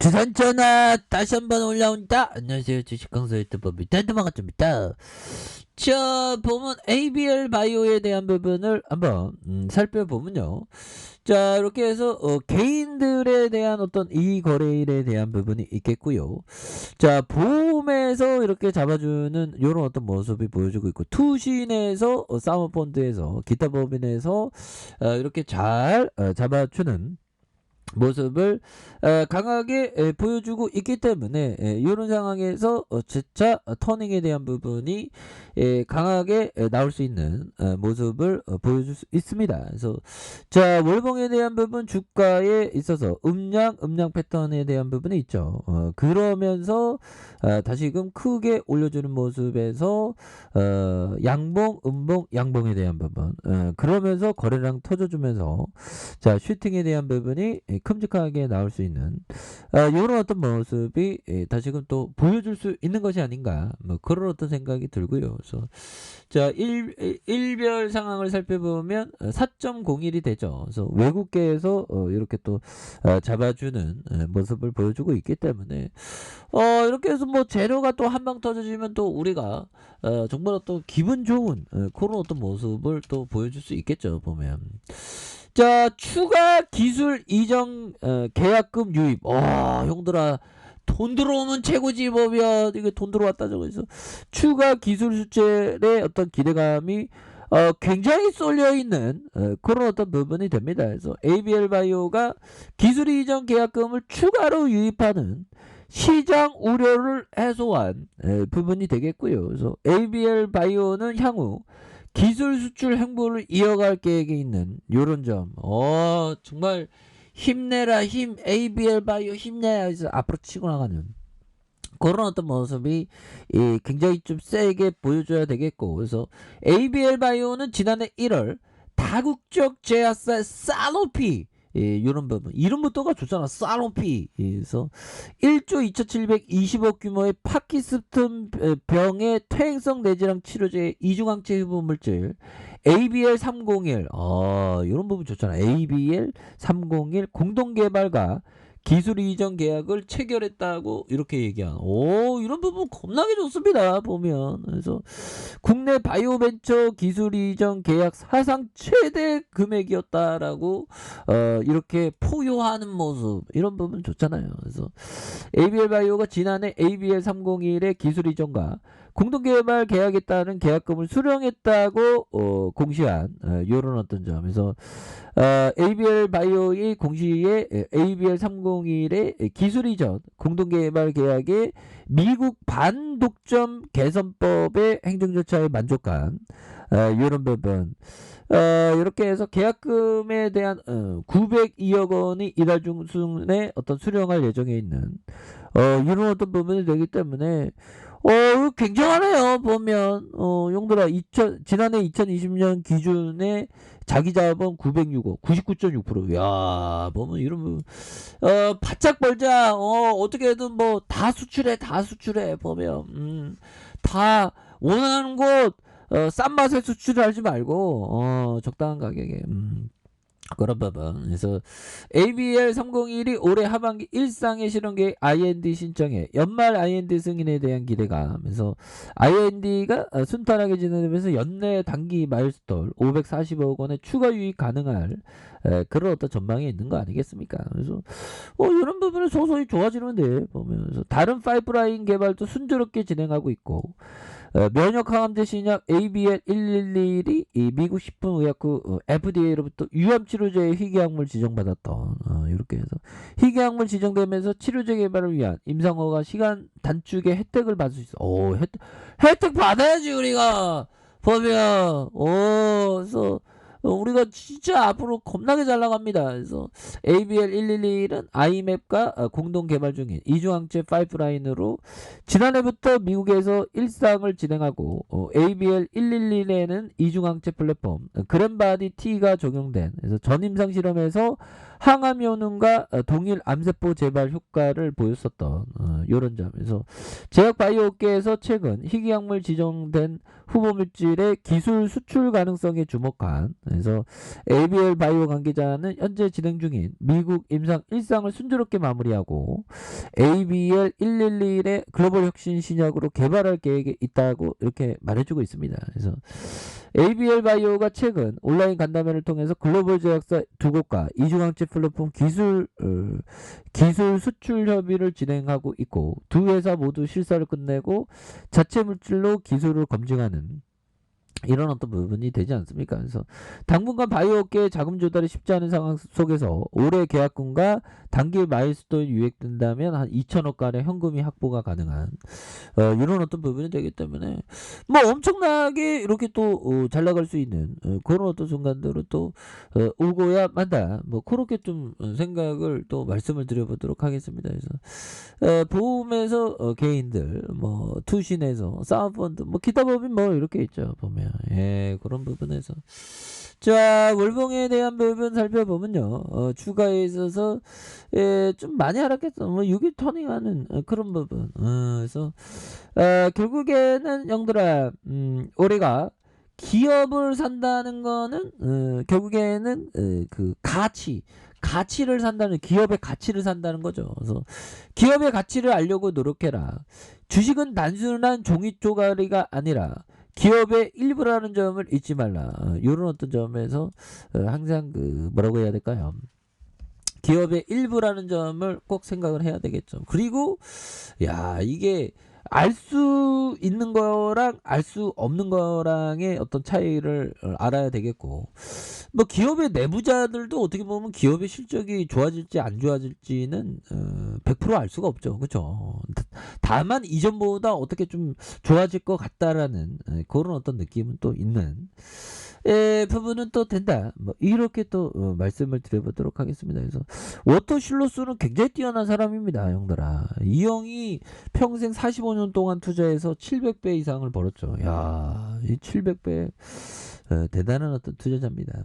주산 전화 다시 한번 올라온다. 안녕하세요. 주식강사 유튜버입니다. 다들 반갑습니다. 자, 보면 ABL 바이오에 대한 부분을 한번 살펴보면요. 자, 이렇게 해서 개인들에 대한 어떤 이익 거래일에 대한 부분이 있겠고요. 자, 보험에서 이렇게 잡아주는 이런 어떤 모습이 보여주고 있고, 투신에서 사모펀드에서 기타 법인에서 이렇게 잘 잡아주는 모습을 강하게 보여주고 있기 때문에 이런 상황에서 재차 터닝에 대한 부분이 강하게 나올 수 있는 모습을 보여줄 수 있습니다. 그래서 자, 월봉에 대한 부분 주가에 있어서 음량 패턴에 대한 부분이 있죠. 그러면서 다시금 크게 올려주는 모습에서 양봉, 음봉, 양봉에 대한 부분 그러면서 거래량 터져주면서 자, 슈팅에 대한 부분이 큼직하게 나올 수 있는 이런 어떤 모습이 다시금 또 보여줄 수 있는 것이 아닌가, 뭐 그런 어떤 생각이 들고요. 그래서 자, 일별 상황을 살펴보면 4.01이 되죠. 그래서 외국계에서 이렇게 또 잡아주는 모습을 보여주고 있기 때문에 이렇게 해서 뭐 재료가 또 한 방 터져지면 또 우리가 정말 또 기분 좋은 그런 어떤 모습을 또 보여줄 수 있겠죠, 보면. 자, 추가 기술 이전 계약금 유입. 형들아, 돈 들어오면 최고지 보면 이게 돈 들어왔다 저거 해서 추가 기술 수출의 어떤 기대감이 굉장히 쏠려 있는 그런 어떤 부분이 됩니다. 그래서 ABL 바이오가 기술 이전 계약금을 추가로 유입하는 시장 우려를 해소한 부분이 되겠고요. 그래서 ABL 바이오는 향후 기술 수출 행보를 이어갈 계획에 있는 요런 점. 정말 힘내라, 힘. ABL 바이오 힘내야 해서 앞으로 치고 나가는 그런 어떤 모습이 굉장히 좀 세게 보여줘야 되겠고, 그래서 ABL 바이오는 지난해 1월 다국적 제약사 사노피 이런 부분 이름부터가 좋잖아. 사노피. 그래서 1조 2720억 규모의 파키스탄 병의 퇴행성 뇌질환 치료제 이중항체 흡입 물질 ABL 301 이런 부분 좋잖아. ABL 301 공동 개발과 기술 이전 계약을 체결했다고 이렇게 얘기한. 이런 부분 겁나게 좋습니다, 보면. 그래서 국내 바이오벤처 기술 이전 계약 사상 최대 금액이었다라고 이렇게 포효하는 모습, 이런 부분 좋잖아요. 그래서 ABL 바이오가 지난해 ABL 301의 기술 이전과 공동개발 계약에 따른 계약금을 수령했다고 공시한 이런 어떤 점에서 ABL 바이오의 공시에 ABL 301의 기술 이전 공동개발 계약에 미국 반독점 개선법의 행정절차에 만족한 이런 부분 이렇게 해서 계약금에 대한 902억 원이 이달 중순에 어떤 수령할 예정에 있는 이런 어떤 부분이 되기 때문에 굉장하네요, 보면. 용들아, 지난해 2020년 기준에 자기 자본 906억, 99.6%. 야, 보면 이런 부분. 바짝 벌자. 어떻게든 뭐, 다 수출해, 보면. 다, 원하는 곳, 싼 맛에 수출하지 말고, 적당한 가격에. 그런 부분. 그래서 ABL 301이 올해 하반기 일상의 실현 계획 IND 신청에 연말 IND 승인에 대한 기대감. 그래서 IND가 순탄하게 진행되면서 연내 단기 마일스톤 540억 원의 추가 유입 가능할 그런 어떤 전망이 있는 거 아니겠습니까? 그래서 이런 부분은 소소히 좋아지는데 보면서 다른 파이프라인 개발도 순조롭게 진행하고 있고 면역 항암제 신약 ABL 111이 미국 식품의약국 FDA로부터 위암 치료제의 희귀약물 지정받았던 이렇게 해서 희귀약물 지정되면서 치료제 개발을 위한 임상허가 시간 단축의 혜택을 받을 수 있어. 혜택 받아야지 우리가 보면. 그래서 우리가 진짜 앞으로 겁나게 잘 나갑니다. 그래서 ABL 111은 아이맵과 공동 개발 중인 이중항체 파이프라인으로 지난해부터 미국에서 일상을 진행하고 ABL 111에는 이중항체 플랫폼 그랜바디 T가 적용된 그래서 전임상 실험에서 항암 효능과 동일 암세포 재발 효과를 보였었던 이런 점에서 제약 바이오 업계에서 최근 희귀약물 지정된 후보 물질의 기술 수출 가능성에 주목한, 그래서 ABL 바이오 관계자는 현재 진행 중인 미국 임상 1상을 순조롭게 마무리하고 ABL 111의 글로벌 혁신 신약으로 개발할 계획에 있다고 이렇게 말해주고 있습니다. 그래서 ABL 바이오가 최근 온라인 간담회를 통해서 글로벌 제약사 두 곳과 이중항체 플랫폼 기술 수출 협의를 진행하고 있고, 두 회사 모두 실사를 끝내고 자체 물질로 기술을 검증하는 이런 어떤 부분이 되지 않습니까? 그래서 당분간 바이오업계의 자금 조달이 쉽지 않은 상황 속에서 올해 계약금과 단기 마일스톤이 유액된다면 한 2천억간의 현금이 확보가 가능한 이런 어떤 부분이 되기 때문에 뭐 엄청나게 이렇게 또 잘 나갈 수 있는 그런 어떤 순간들은 또 오고야 만다. 뭐 그렇게 좀 생각을 또 말씀을 드려보도록 하겠습니다. 그래서 보험에서 개인들, 뭐 투신에서 사업펀드, 뭐 기타 법인 뭐 이렇게 있죠. 보면 그런 부분에서 자, 월봉에 대한 부분 살펴보면요, 주가에 있어서 좀 많이 하락했어. 뭐 6일 터닝하는 그런 부분. 그래서 결국에는 영들아, 우리가 기업을 산다는 거는 결국에는 그 가치를 산다는, 기업의 가치를 산다는 거죠. 그래서 기업의 가치를 알려고 노력해라. 주식은 단순한 종이 쪼가리가 아니라 기업의 일부라는 점을 잊지 말라. 이런 어떤 점에서 항상 그 뭐라고 해야 될까요? 기업의 일부라는 점을 꼭 생각을 해야 되겠죠. 그리고 야, 이게 알 수 있는 거랑 알 수 없는 거랑의 어떤 차이를 알아야 되겠고, 뭐 기업의 내부자들도 어떻게 보면 기업의 실적이 좋아질지 안 좋아질지는 100% 알 수가 없죠. 그렇죠? 다만 이전보다 어떻게 좀 좋아질 것 같다라는 그런 어떤 느낌은 또 있는 부분은 또 된다. 뭐 이렇게 또 말씀을 드려보도록 하겠습니다. 그래서 워터실로스는 굉장히 뛰어난 사람입니다, 형들아. 이 형이 평생 45년 동안 투자해서 700배 이상을 벌었죠. 야, 이 700배 대단한 어떤 투자자입니다.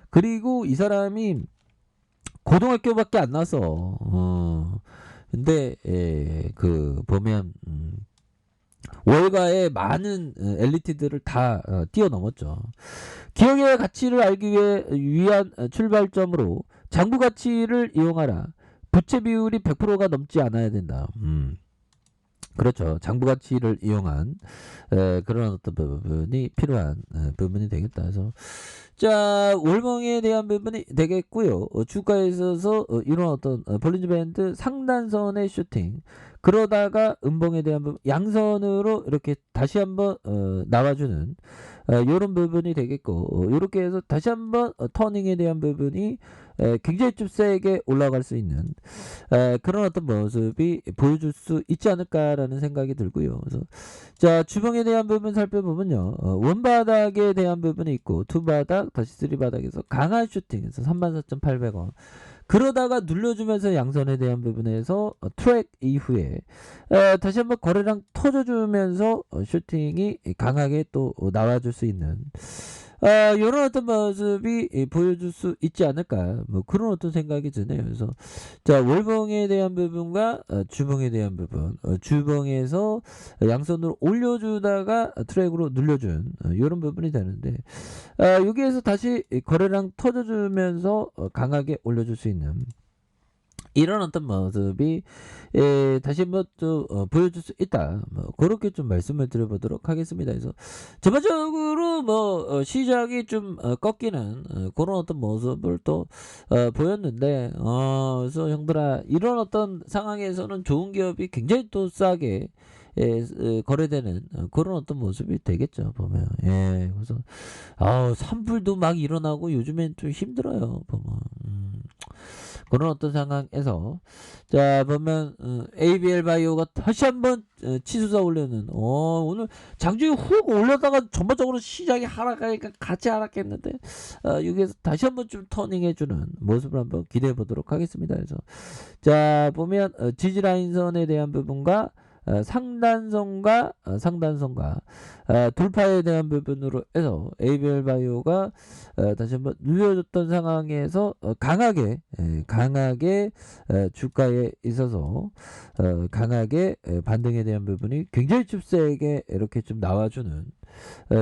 그리고 이 사람이 고등학교밖에 안 나서 근데 그 보면 월가의 많은 엘리트들을 다 뛰어넘었죠. 기업의 가치를 알기 위한 출발점으로 장부 가치를 이용하라. 부채 비율이 100%가 넘지 않아야 된다. 그렇죠. 장부 가치를 이용한 그런 어떤 부분이 필요한 부분이 되겠다. 그래서 자, 월봉에 대한 부분이 되겠고요. 주가에 있어서 이런 어떤 볼린저 밴드 상단선의 슈팅, 그러다가 음봉에 대한 부분, 양선으로 이렇게 다시 한번 나와주는 이런 부분이 되겠고, 이렇게 해서 다시 한번 터닝에 대한 부분이 굉장히 좀 세게 올라갈 수 있는 그런 어떤 모습이 보여줄 수 있지 않을까라는 생각이 들고요. 그래서 자, 주봉에 대한 부분 살펴보면요, 원바닥에 대한 부분이 있고 투바닥, 다시 쓰리바닥에서 강한 슈팅에서 34,800원, 그러다가 눌러주면서 양선에 대한 부분에서 트랙 이후에 다시 한번 거래량 터져주면서 슈팅이 강하게 또 나와줄 수 있는 이런 어떤 모습이 보여줄 수 있지 않을까, 뭐 그런 어떤 생각이 드네요. 그래서 자, 월봉에 대한 부분과 주봉에 대한 부분, 주봉에서 양선으로 올려주다가 트랙으로 눌려준 이런 부분이 되는데, 여기에서 다시 거래량 터져주면서 강하게 올려줄 수 있는 이런 어떤 모습이 다시 한번 또 보여줄 수 있다. 뭐 그렇게 좀 말씀을 드려보도록 하겠습니다. 그래서 전반적으로 뭐 시장이 좀 꺾이는 그런 어떤 모습을 또 보였는데, 그래서 형들아, 이런 어떤 상황에서는 좋은 기업이 굉장히 또 싸게 거래되는 그런 어떤 모습이 되겠죠, 보면. 그래서 산불도 막 일어나고 요즘엔 좀 힘들어요, 보면. 그런 어떤 상황에서 자, 보면 ABL 바이오가 다시 한번 치솟아 올려는 오늘 장중에 훅 올렸다가 전반적으로 시장이 하락하니까 같이 하락했는데 여기에서 다시 한번 좀 터닝해주는 모습을 한번 기대해 보도록 하겠습니다. 그래서 자, 보면 지지라인선에 대한 부분과 상단선과 돌파에 대한 부분으로 해서 ABL 바이오가 다시 한번 눌려줬던 상황에서 강하게 주가에 있어서 강하게 반등에 대한 부분이 굉장히 좀 세게 이렇게 좀 나와주는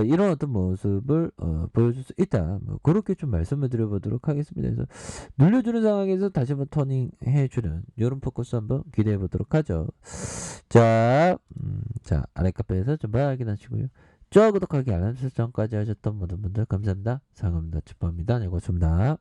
이런 어떤 모습을 보여줄 수 있다. 뭐 그렇게 좀 말씀을 드려보도록 하겠습니다. 그래서 눌려주는 상황에서 다시 한번 터닝 해주는 이런 포커스 한번 기대해 보도록 하죠. 자, 아래 카페에서 좀 확인하시고요. 좋아요, 구독하기, 알람 설정까지 하셨던 모든 분들 감사합니다. 상암다 축복합니다. 네, 고맙습니다.